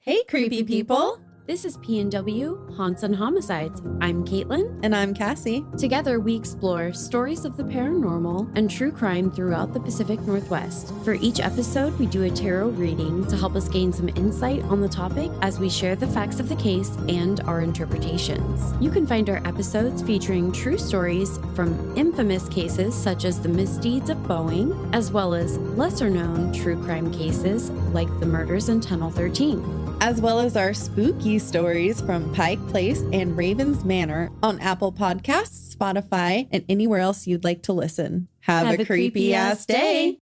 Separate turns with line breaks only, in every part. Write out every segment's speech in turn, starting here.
Hey, creepy people!
This is P&W Haunts and Homicides. I'm Caitlin.
And I'm Cassie.
Together, we explore stories of the paranormal and true crime throughout the Pacific Northwest. For each episode, we do a tarot reading to help us gain some insight on the topic as we share the facts of the case and our interpretations. You can find our episodes featuring true stories from infamous cases such as the misdeeds of Boeing, as well as lesser-known true crime cases like the murders in Tunnel 13.
As well as our spooky stories from Pike Place and Ravens Manor on Apple Podcasts, Spotify, and anywhere else you'd like to listen. Have a creepy-ass day!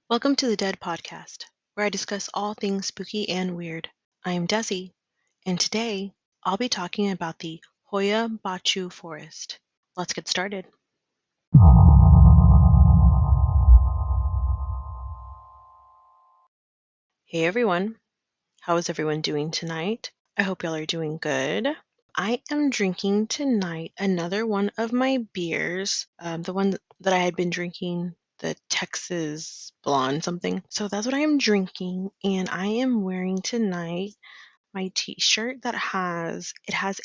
Welcome to the D.E.A.D podcast, where I discuss all things spooky and weird. I am Desi, and today I'll be talking about the Hoia Baciu Forest. Let's get started. Hey everyone, how is everyone doing tonight? I hope y'all are doing good. I am drinking tonight another one of my beers, the one that I had been drinking, the Texas Blonde something. So that's what I am drinking, and I am wearing tonight my t-shirt that has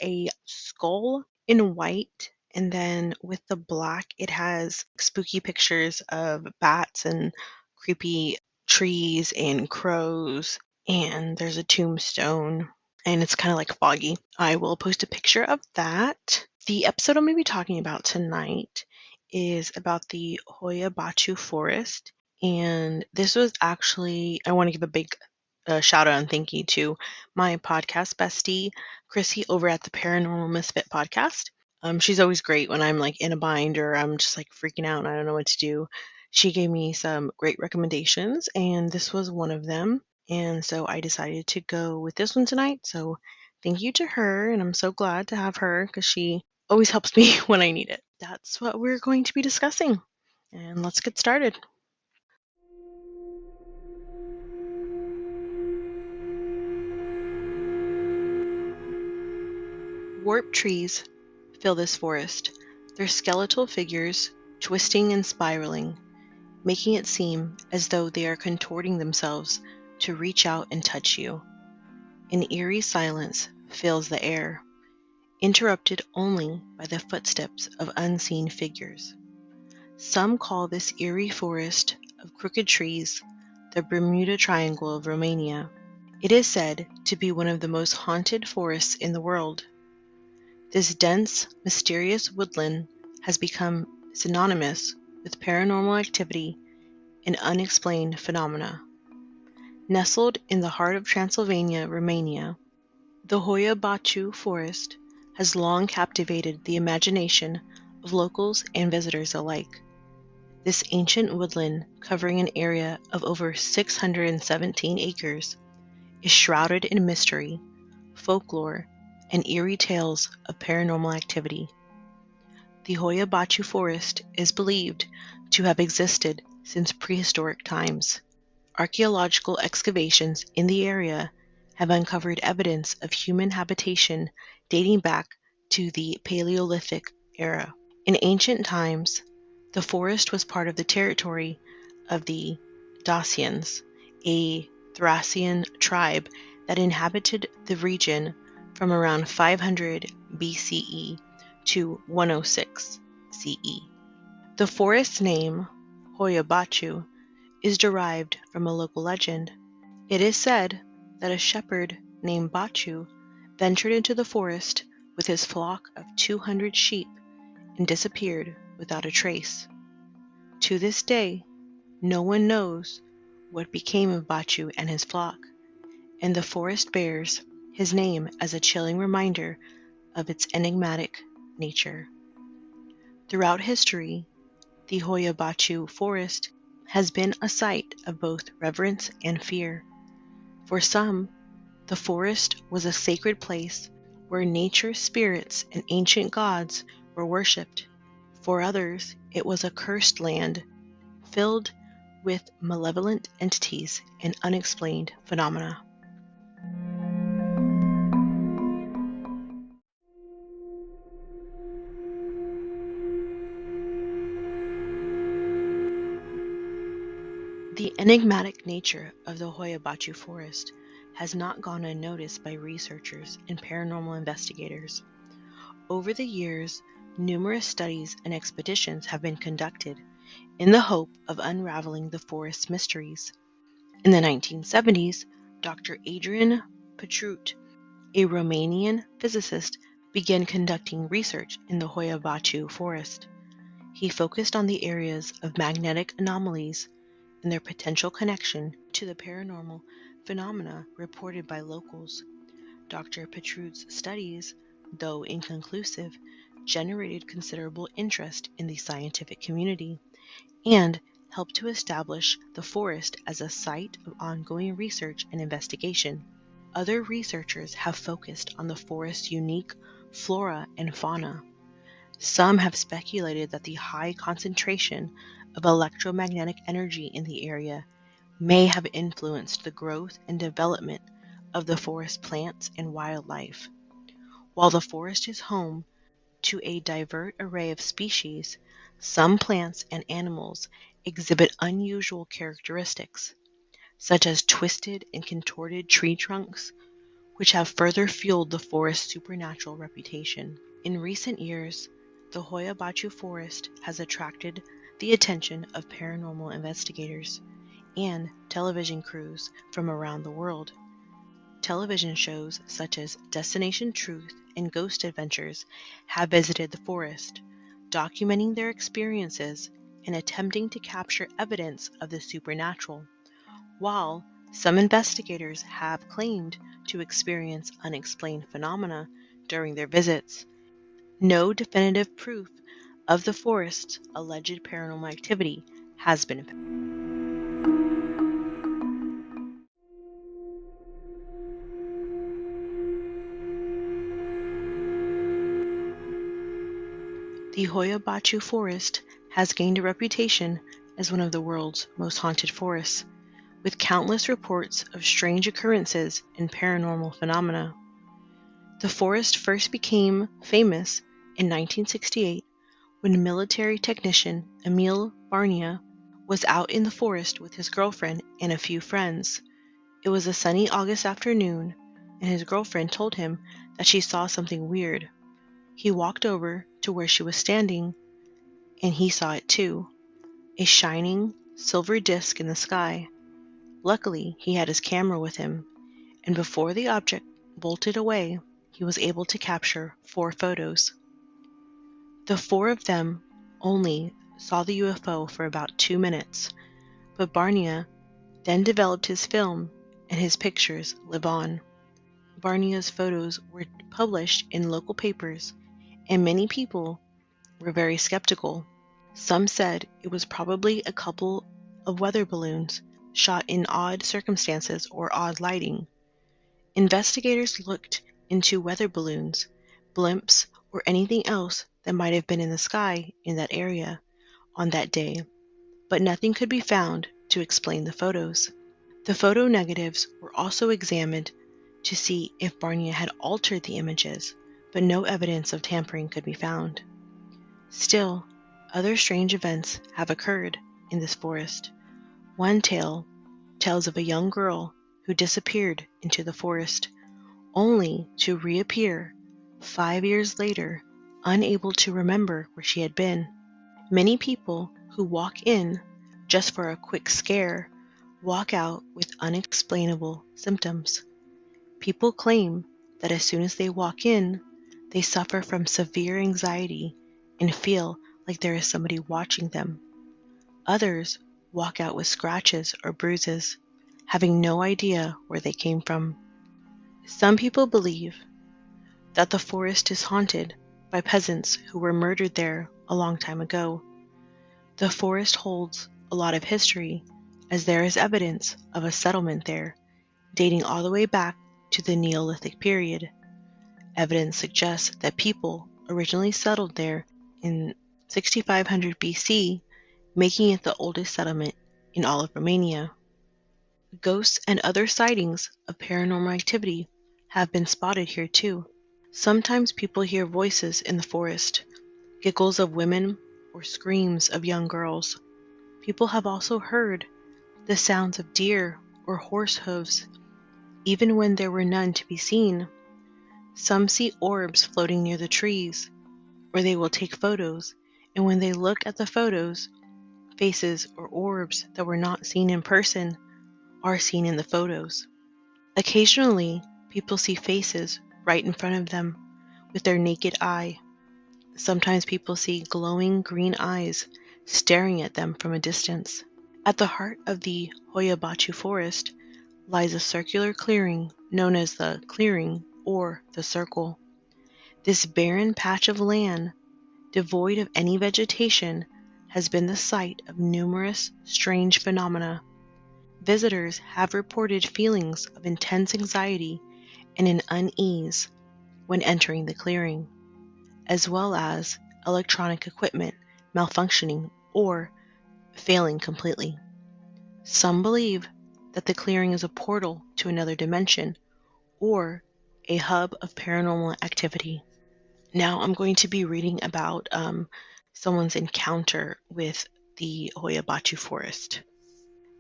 a skull in white, and then with the black it has spooky pictures of bats and creepy trees and crows, and there's a tombstone, and it's kind of like foggy. I will post a picture of that. The episode I'm going to be talking about tonight is about the Hoia Baciu Forest, and this was actually, I want to give a big shout out and thank you to my podcast bestie, Chrissy, over at the Paranormal Misfit Podcast. She's always great when I'm like in a bind or I'm just like freaking out and I don't know what to do. She gave me some great recommendations, and this was one of them. And so I decided to go with this one tonight. So thank you to her, and I'm so glad to have her because she always helps me when I need it. That's what we're going to be discussing. And let's get started. Warped trees fill this forest, their skeletal figures twisting and spiraling, making it seem as though they are contorting themselves to reach out and touch you. An eerie silence fills the air, interrupted only by the footsteps of unseen figures. Some call this eerie forest of crooked trees the Bermuda Triangle of Romania. It is said to be one of the most haunted forests in the world. This dense, mysterious woodland has become synonymous with paranormal activity and unexplained phenomena. Nestled in the heart of Transylvania, Romania, the Hoia Baciu Forest has long captivated the imagination of locals and visitors alike. This ancient woodland, covering an area of over 617 acres, is shrouded in mystery, folklore, and eerie tales of paranormal activity. The Hoia Baciu Forest is believed to have existed since prehistoric times. Archaeological excavations in the area have uncovered evidence of human habitation dating back to the Paleolithic era. In ancient times, the forest was part of the territory of the Dacians, a Thracian tribe that inhabited the region from around 500 BCE to 106 CE. The forest's name, Hoia Baciu, is derived from a local legend. It is said that a shepherd named Baciu ventured into the forest with his flock of 200 sheep and disappeared without a trace. To this day, no one knows what became of Baciu and his flock, and the forest bears his name as a chilling reminder of its enigmatic nature. Throughout history, the Hoia Baciu Forest has been a site of both reverence and fear. For some, the forest was a sacred place where nature spirits and ancient gods were worshipped. For others, it was a cursed land filled with malevolent entities and unexplained phenomena. The enigmatic nature of the Hoia Baciu Forest has not gone unnoticed by researchers and paranormal investigators. Over the years, numerous studies and expeditions have been conducted in the hope of unraveling the forest's mysteries. In the 1970s, Dr. Adrian Petrut, a Romanian physicist, began conducting research in the Hoia Baciu Forest. He focused on the areas of magnetic anomalies and their potential connection to the paranormal phenomena reported by locals. Dr. Petrut's studies, though inconclusive, generated considerable interest in the scientific community and helped to establish the forest as a site of ongoing research and investigation. Other researchers have focused on the forest's unique flora and fauna. Some have speculated that the high concentration of electromagnetic energy in the area may have influenced the growth and development of the forest plants and wildlife. While the forest is home to a diverse array of species, some plants and animals exhibit unusual characteristics, such as twisted and contorted tree trunks, which have further fueled the forest's supernatural reputation. In recent years, the Hoia Baciu Forest has attracted the attention of paranormal investigators and television crews from around the world. Television shows such as Destination Truth and Ghost Adventures have visited the forest, documenting their experiences and attempting to capture evidence of the supernatural. While some investigators have claimed to experience unexplained phenomena during their visits, no definitive proof of the forest's alleged paranormal activity has been found. The Hoia Baciu Forest has gained a reputation as one of the world's most haunted forests, with countless reports of strange occurrences and paranormal phenomena. The forest first became famous in 1968 when military technician Emil Barnia was out in the forest with his girlfriend and a few friends. It was a sunny August afternoon, and his girlfriend told him that she saw something weird. He walked over to where she was standing, and he saw it too, a shining silver disc in the sky. Luckily, he had his camera with him, and before the object bolted away, he was able to capture 4 photos. The 4 of them only saw the UFO for about 2 minutes, but Barnia then developed his film, and his pictures live on. Barnia's photos were published in local papers, and many people were very skeptical. Some said it was probably a couple of weather balloons shot in odd circumstances or odd lighting. Investigators looked into weather balloons, blimps, or anything else that might have been in the sky in that area on that day, but nothing could be found to explain the photos. The photo negatives were also examined to see if Barnia had altered the images, but no evidence of tampering could be found. Still, other strange events have occurred in this forest. One tale tells of a young girl who disappeared into the forest, only to reappear 5 years later, unable to remember where she had been. Many people who walk in just for a quick scare walk out with unexplainable symptoms. People claim that as soon as they walk in, they suffer from severe anxiety and feel like there is somebody watching them. Others walk out with scratches or bruises, having no idea where they came from. Some people believe that the forest is haunted by peasants who were murdered there a long time ago. The forest holds a lot of history, as there is evidence of a settlement there, dating all the way back to the Neolithic period. Evidence suggests that people originally settled there in 6500 BC, making it the oldest settlement in all of Romania. Ghosts and other sightings of paranormal activity have been spotted here too. Sometimes people hear voices in the forest, giggles of women or screams of young girls. People have also heard the sounds of deer or horse hooves, even when there were none to be seen. Some see orbs floating near the trees, or they will take photos, and when they look at the photos, faces or orbs that were not seen in person are seen in the photos. Occasionally, people see faces right in front of them with their naked eye. Sometimes people see glowing green eyes staring at them from a distance. At the heart of the Hoia Baciu Forest lies a circular clearing known as the clearing or the circle. This barren patch of land, devoid of any vegetation, has been the site of numerous strange phenomena. Visitors have reported feelings of intense anxiety and an unease when entering the clearing, as well as electronic equipment malfunctioning or failing completely. Some believe that the clearing is a portal to another dimension or a hub of paranormal activity. Now I'm going to be reading about someone's encounter with the Hoia Baciu Forest.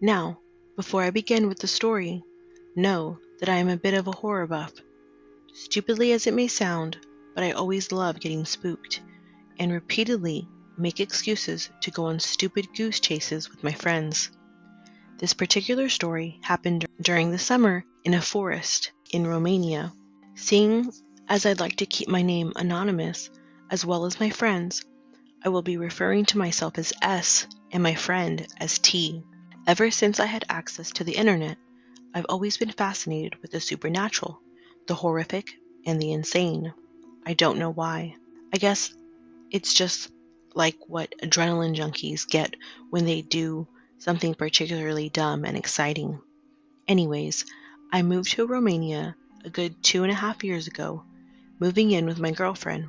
Now, before I begin with the story, know that I am a bit of a horror buff. Stupidly as it may sound, but I always love getting spooked and repeatedly make excuses to go on stupid goose chases with my friends. This particular story happened during the summer in a forest in Romania. Seeing as I'd like to keep my name anonymous, as well as my friends, I will be referring to myself as S and my friend as T. Ever since I had access to the internet, I've always been fascinated with the supernatural, the horrific, and the insane. I don't know why. I guess it's just like what adrenaline junkies get when they do something particularly dumb and exciting. Anyways, I moved to Romania a good 2.5 years ago, moving in with my girlfriend.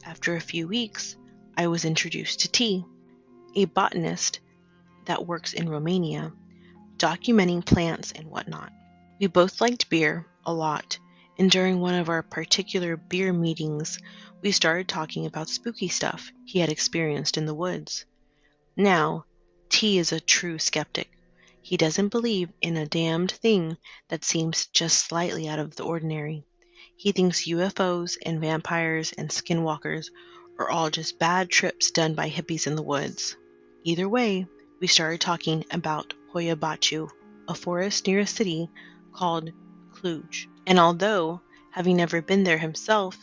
After a few weeks, I was introduced to T, a botanist that works in Romania, documenting plants and whatnot. We both liked beer a lot, and during one of our particular beer meetings, we started talking about spooky stuff he had experienced in the woods. Now, T is a true skeptic. He doesn't believe in a damned thing that seems just slightly out of the ordinary. He thinks UFOs and vampires and skinwalkers are all just bad trips done by hippies in the woods. Either way, we started talking about Hoia Baciu, a forest near a city called Cluj. And although, having never been there himself,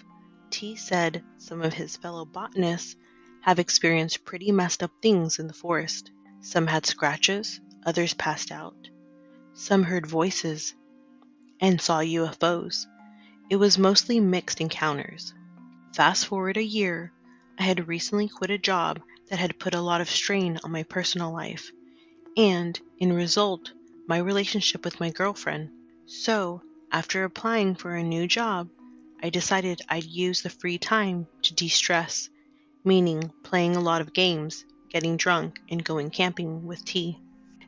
T said some of his fellow botanists have experienced pretty messed up things in the forest. Some had scratches, others passed out. Some heard voices and saw UFOs. It was mostly mixed encounters. Fast forward a year, I had recently quit a job that had put a lot of strain on my personal life, and, in result, my relationship with my girlfriend. So, after applying for a new job, I decided I'd use the free time to de-stress, meaning playing a lot of games, getting drunk, and going camping with T.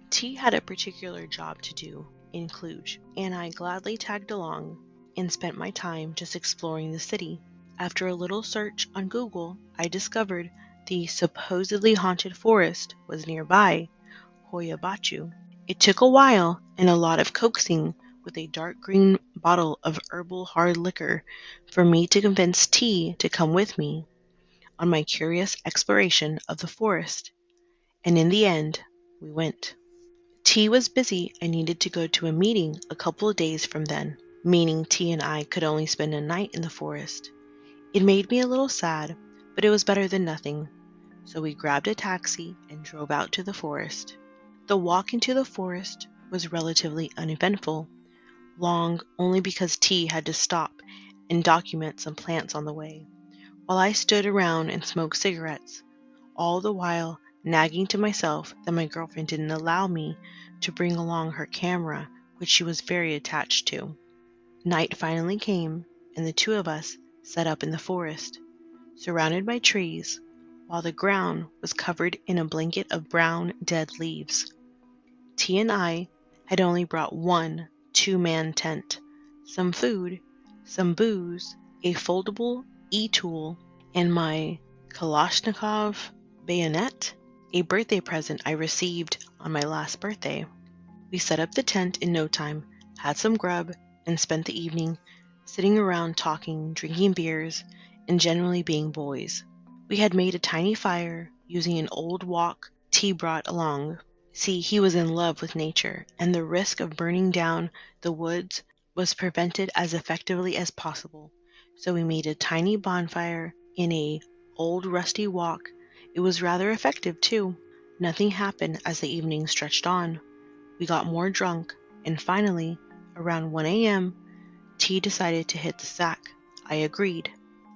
T had a particular job to do in Cluj, and I gladly tagged along and spent my time just exploring the city. After a little search on Google, I discovered the supposedly haunted forest was nearby, Hoia Baciu. It took a while and a lot of coaxing with a dark green bottle of herbal hard liquor for me to convince T to come with me on my curious exploration of the forest. And in the end, we went. T was busy and needed to go to a meeting a couple of days from then, meaning T and I could only spend a night in the forest. It made me a little sad, but it was better than nothing, so we grabbed a taxi and drove out to the forest. The walk into the forest was relatively uneventful, long only because T had to stop and document some plants on the way, while I stood around and smoked cigarettes, all the while nagging to myself that my girlfriend didn't allow me to bring along her camera, which she was very attached to. Night finally came, and the two of us set up in the forest, surrounded by trees, while the ground was covered in a blanket of brown, dead leaves. T and I had only brought one 2-man tent, some food, some booze, a foldable e-tool, and my Kalashnikov bayonet, a birthday present I received on my last birthday. We set up the tent in no time, had some grub, and spent the evening sitting around talking, drinking beers, and generally being boys. We had made a tiny fire using an old wok T brought along. See, he was in love with nature, and the risk of burning down the woods was prevented as effectively as possible. So we made a tiny bonfire in a old rusty wok. It was rather effective too. Nothing happened as the evening stretched on. We got more drunk, and finally, around 1 a.m., T decided to hit the sack. I agreed.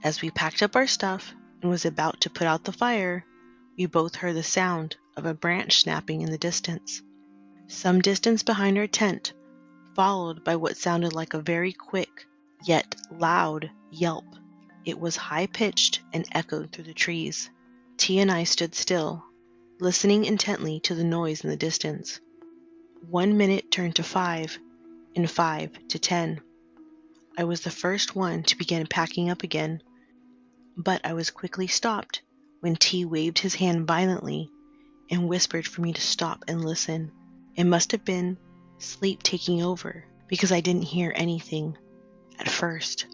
As we packed up our stuff and was about to put out the fire, we both heard the sound of a branch snapping in the distance. Some distance behind our tent, followed by what sounded like a very quick, yet loud, yelp. It was high-pitched and echoed through the trees. T and I stood still, listening intently to the noise in the distance. 1 minute turned to 5, and 5 to 10. I was the first one to begin packing up again, but I was quickly stopped when T waved his hand violently and whispered for me to stop and listen. It must have been sleep taking over, because I didn't hear anything at first.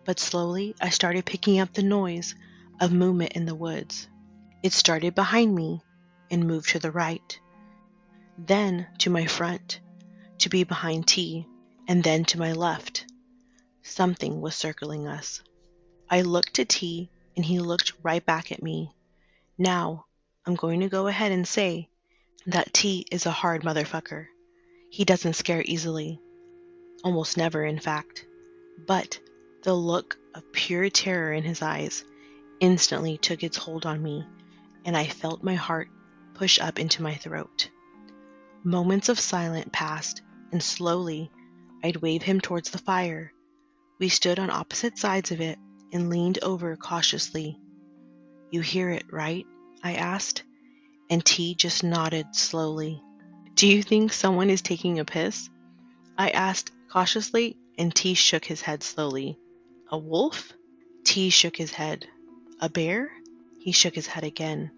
But slowly I started picking up the noise of movement in the woods. It started behind me and moved to the right, then to my front, to be behind T, and then to my left. Something was circling us. I looked to T, and he looked right back at me. Now, I'm going to go ahead and say that T is a hard motherfucker. He doesn't scare easily. Almost never, in fact. But the look of pure terror in his eyes instantly took its hold on me, and I felt my heart push up into my throat. Moments of silence passed, and slowly I'd wave him towards the fire. We stood on opposite sides of it and leaned over cautiously. "You hear it, right?" I asked, and T just nodded slowly. "Do you think someone is taking a piss?" I asked cautiously, and T shook his head slowly. "A wolf?" T shook his head. "A bear?" He shook his head again.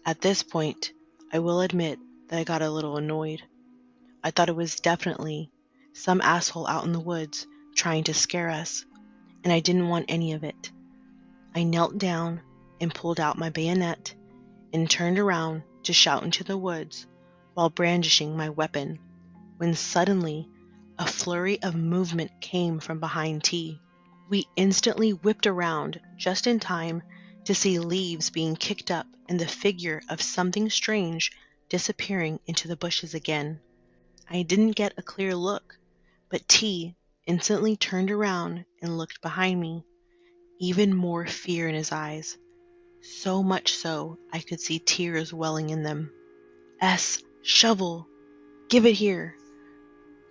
At this point, I will admit that I got a little annoyed. I thought it was definitely some asshole out in the woods trying to scare us, and I didn't want any of it. I knelt down and pulled out my bayonet and turned around to shout into the woods while brandishing my weapon, when suddenly a flurry of movement came from behind T. We instantly whipped around just in time to see leaves being kicked up and the figure of something strange disappearing into the bushes again. I didn't get a clear look, but T instantly turned around and looked behind me, even more fear in his eyes, so much so I could see tears welling in them. "Shovel, give it here,"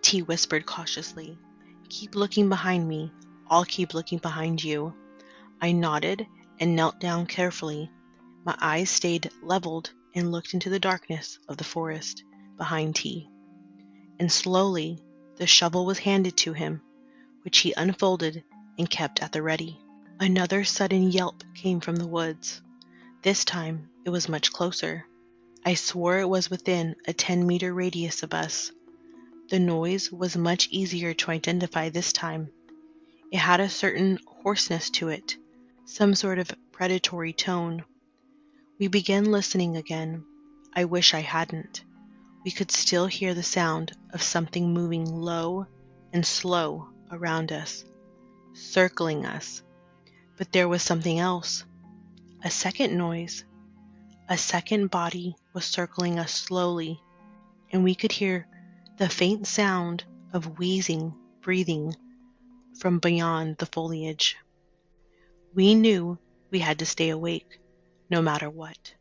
T whispered cautiously. "Keep looking behind me. I'll keep looking behind you." I nodded and knelt down carefully. My eyes stayed leveled and looked into the darkness of the forest behind T. And slowly the shovel was handed to him, which he unfolded and kept at the ready. Another sudden yelp came from the woods. This time it was much closer. I swore it was within a 10-meter radius of us. The noise was much easier to identify this time. It had a certain hoarseness to it, some sort of predatory tone. We began listening again. I wish I hadn't. We could still hear the sound of something moving low and slow around us, circling us. But there was something else. A second noise. A second body was circling us slowly, and we could hear the faint sound of wheezing breathing from beyond the foliage. We knew we had to stay awake, no matter what.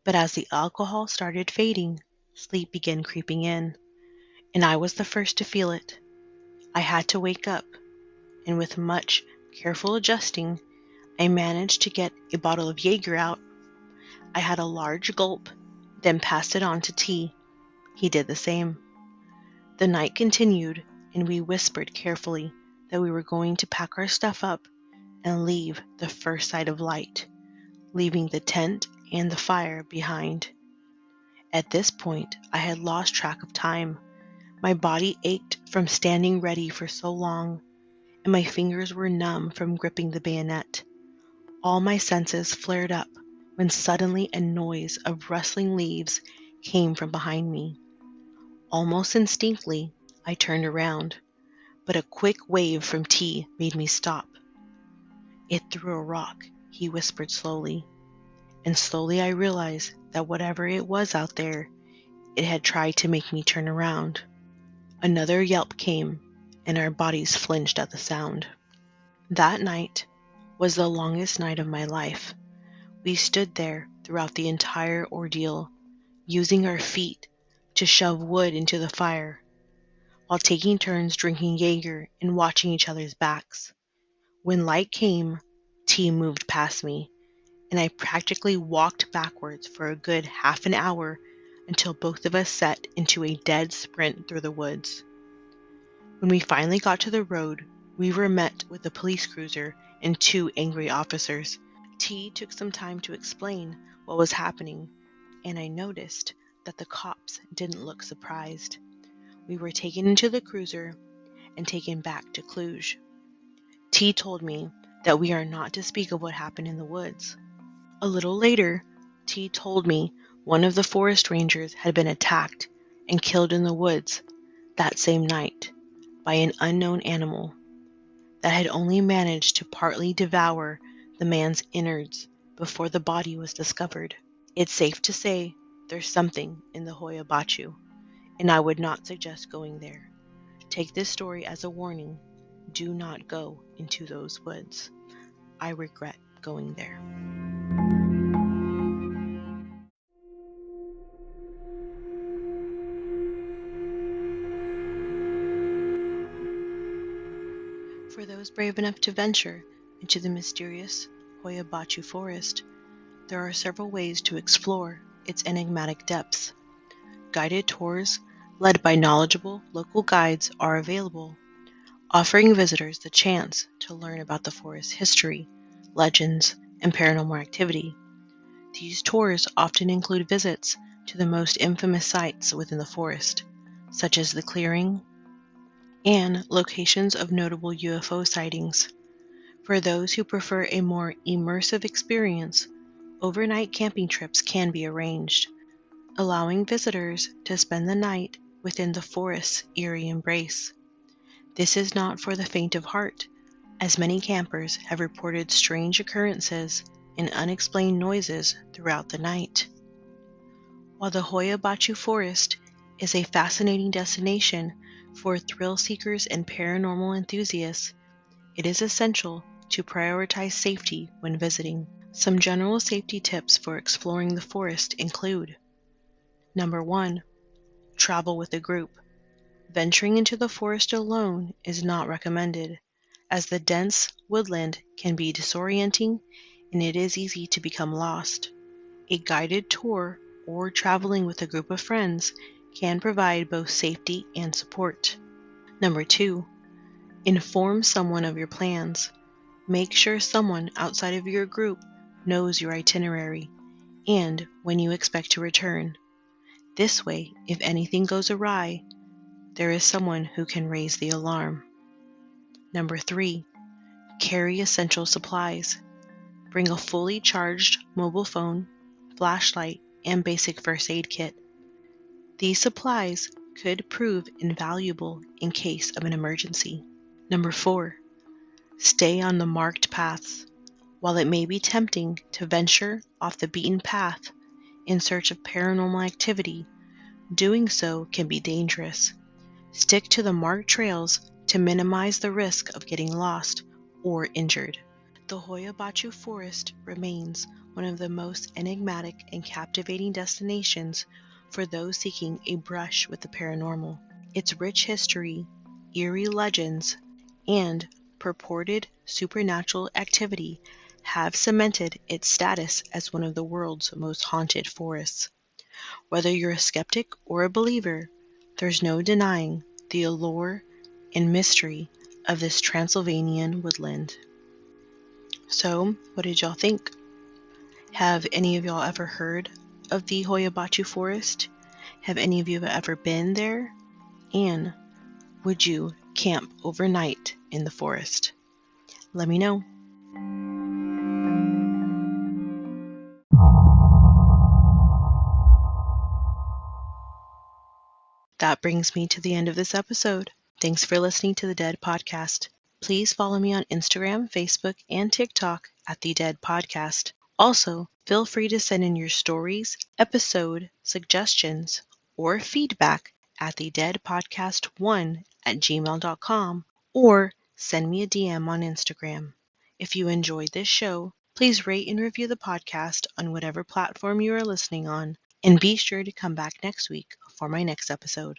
But as the alcohol started fading, sleep began creeping in, and I was the first to feel it. I had to wake up, and with much careful adjusting, I managed to get a bottle of Jaeger out. I had a large gulp, then passed it on to T. He did the same. The night continued, and we whispered carefully that we were going to pack our stuff up and leave the first sight of light, leaving the tent and the fire behind. At this point, I had lost track of time. My body ached from standing ready for so long, and my fingers were numb from gripping the bayonet. All my senses flared up when suddenly a noise of rustling leaves came from behind me. Almost instinctively, I turned around, but a quick wave from T made me stop. "It threw a rock," he whispered slowly, and slowly I realized that whatever it was out there, it had tried to make me turn around. Another yelp came, and our bodies flinched at the sound. That night was the longest night of my life. We stood there throughout the entire ordeal, using our feet to shove wood into the fire, while taking turns drinking Jaeger and watching each other's backs. When light came, T moved past me, and I practically walked backwards for a good half an hour until both of us set into a dead sprint through the woods. When we finally got to the road, we were met with a police cruiser and 2 angry officers. T took some time to explain what was happening, and I noticed that the cops didn't look surprised. We were taken into the cruiser and taken back to Cluj. T told me that we are not to speak of what happened in the woods. A little later, T told me one of the forest rangers had been attacked and killed in the woods that same night by an unknown animal that had only managed to partly devour the man's innards before the body was discovered. It's safe to say there's something in the Hoia Baciu, and I would not suggest going there. Take this story as a warning. Do not go into those woods. I regret going there. For those brave enough to venture into the mysterious Hoia Baciu Forest, there are several ways to explore its enigmatic depths. Guided tours led by knowledgeable local guides are available, offering visitors the chance to learn about the forest's history, legends, and paranormal activity. These tours often include visits to the most infamous sites within the forest, such as the clearing, and locations of notable UFO sightings. For those who prefer a more immersive experience, overnight camping trips can be arranged, allowing visitors to spend the night within the forest's eerie embrace. This is not for the faint of heart, as many campers have reported strange occurrences and unexplained noises throughout the night. While the Hoia Baciu Forest is a fascinating destination for thrill seekers and paranormal enthusiasts, it is essential to prioritize safety when visiting. Some general safety tips for exploring the forest include: Number 1. Travel with a group. Venturing into the forest alone is not recommended, as the dense woodland can be disorienting and it is easy to become lost. A guided tour or traveling with a group of friends can provide both safety and support. Number 2. Inform someone of your plans. Make sure someone outside of your group knows your itinerary and when you expect to return. This way, if anything goes awry, there is someone who can raise the alarm. Number 3. Carry essential supplies. Bring a fully charged mobile phone, flashlight, and basic first aid kit. These supplies could prove invaluable in case of an emergency. Number 4. Stay on the marked paths. While it may be tempting to venture off the beaten path in search of paranormal activity, doing so can be dangerous. Stick to the marked trails to minimize the risk of getting lost or injured. The Hoia Baciu Forest remains one of the most enigmatic and captivating destinations for those seeking a brush with the paranormal. Its rich history, eerie legends, and purported supernatural activity have cemented its status as one of the world's most haunted forests. Whether you're a skeptic or a believer, there's no denying the allure and mystery of this Transylvanian woodland. So, what did y'all think? Have any of y'all ever heard of the Hoia Baciu Forest? Have any of you ever been there? And would you camp overnight in the forest? Let me know. That brings me to the end of this episode. Thanks for listening to the D.E.A.D podcast. Please follow me on Instagram, Facebook, and TikTok at the D.E.A.D podcast. Also, feel free to send in your stories, episode suggestions, or feedback at the deadpodcast1@gmail.com or send me a DM on Instagram. If you enjoyed this show, please rate and review the podcast on whatever platform you are listening on, and be sure to come back next week for my next episode.